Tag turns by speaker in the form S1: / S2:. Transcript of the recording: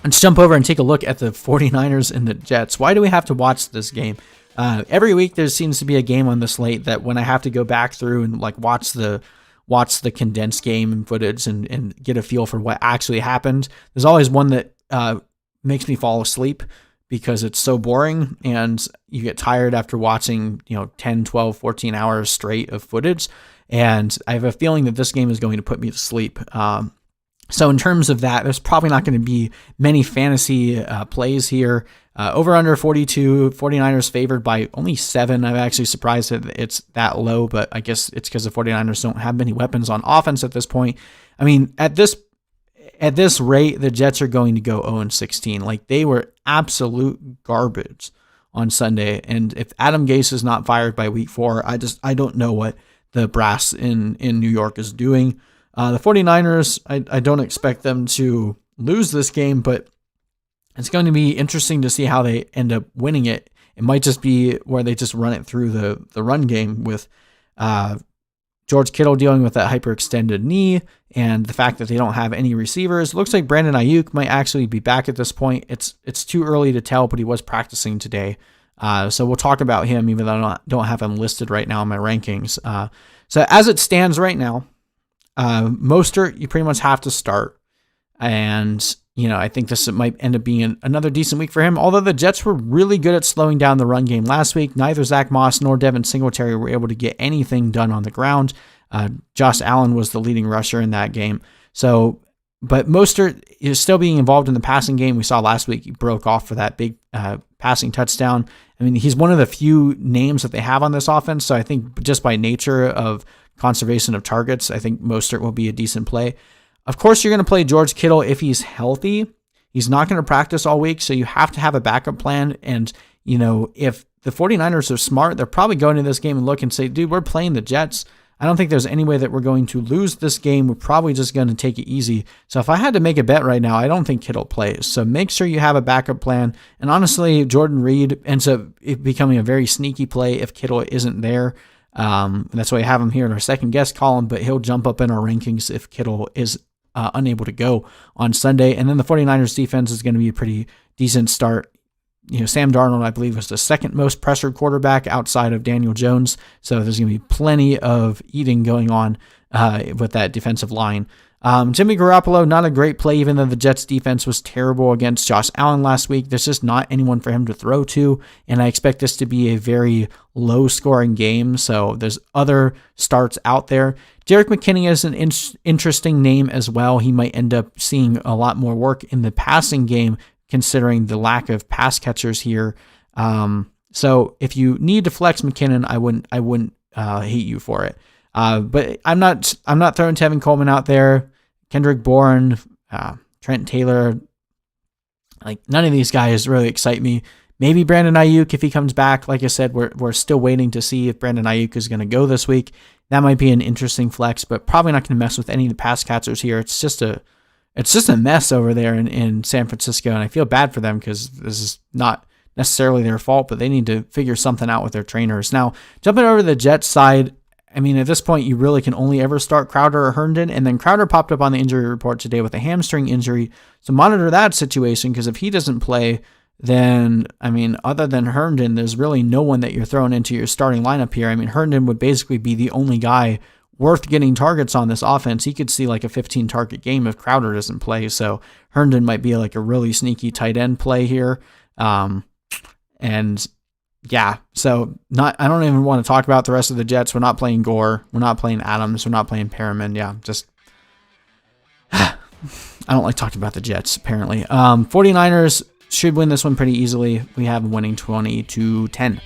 S1: Let's jump over and take a look at the 49ers and the Jets. Why do we have to watch this game? Every week there seems to be a game on the slate that when I have to go back through and like watch the condensed game footage and get a feel for what actually happened, there's always one that makes me fall asleep because it's so boring and you get tired after watching 10, 12, 14 hours straight of footage. And I have a feeling that this game is going to put me to sleep. So in terms of that, there's probably not going to be many fantasy plays here. Over under 42, 49ers favored by only 7. I'm actually surprised that it's that low, but I guess it's because the 49ers don't have many weapons on offense at this point. I mean, at this rate, the Jets are going to go 0-16. Like, they were absolute garbage on Sunday. And if Adam Gase is not fired by week 4, I don't know what the brass in New York is doing. The 49ers, I don't expect them to lose this game, but it's going to be interesting to see how they end up winning it. It might just be where they just run it through the run game with George Kittle dealing with that hyperextended knee and the fact that they don't have any receivers. It looks like Brandon Aiyuk might actually be back at this point. It's too early to tell, but he was practicing today. So we'll talk about him, even though I don't have him listed right now in my rankings. So as it stands right now, Mostert, you pretty much have to start. And, I think this might end up being another decent week for him. Although the Jets were really good at slowing down the run game last week, neither Zach Moss nor Devin Singletary were able to get anything done on the ground. Josh Allen was the leading rusher in that game. So, but Mostert is still being involved in the passing game. We saw last week he broke off for that big passing touchdown. I mean, he's one of the few names that they have on this offense. So I think just by nature of conservation of targets, I think Mostert will be a decent play. Of course, you're going to play George Kittle if he's healthy. He's not going to practice all week, so you have to have a backup plan. And, if the 49ers are smart, they're probably going to this game and look and say, dude, we're playing the Jets. I don't think there's any way that we're going to lose this game. We're probably just going to take it easy. So if I had to make a bet right now, I don't think Kittle plays. So make sure you have a backup plan. And honestly, Jordan Reed ends up becoming a very sneaky play if Kittle isn't there. That's why I have him here in our second guest column, but he'll jump up in our rankings if Kittle is unable to go on Sunday. And then the 49ers defense is going to be a pretty decent start. Sam Darnold, I believe, was the second most pressured quarterback outside of Daniel Jones. So there's going to be plenty of eating going on with that defensive line. Jimmy Garoppolo, not a great play, even though the Jets defense was terrible against Josh Allen last week. There's just not anyone for him to throw to, and I expect this to be a very low-scoring game, so there's other starts out there. Jerrick McKinnon is an interesting name as well. He might end up seeing a lot more work in the passing game, considering the lack of pass catchers here. So if you need to flex McKinnon, I wouldn't hate you for it. But I'm not throwing Tevin Coleman out there. Kendrick Bourne, Trent Taylor, like none of these guys really excite me. Maybe Brandon Aiyuk if he comes back. Like I said, we're still waiting to see if Brandon Aiyuk is going to go this week. That might be an interesting flex, but probably not going to mess with any of the pass catchers here. It's just a mess over there in San Francisco, and I feel bad for them because this is not necessarily their fault, but they need to figure something out with their trainers. Now, jumping over to the Jets side, I mean, at this point, you really can only ever start Crowder or Herndon, and then Crowder popped up on the injury report today with a hamstring injury, so monitor that situation, because if he doesn't play, then, I mean, other than Herndon, there's really no one that you're throwing into your starting lineup here. I mean, Herndon would basically be the only guy worth getting targets on this offense. He could see like a 15-target game if Crowder doesn't play, so Herndon might be like a really sneaky tight end play here. And yeah, so I don't even want to talk about the rest of the Jets. We're not playing Gore. We're not playing Adams. We're not playing Perriman. Yeah, just I don't like talking about the Jets, apparently. 49ers should win this one pretty easily. We have them winning 20-10.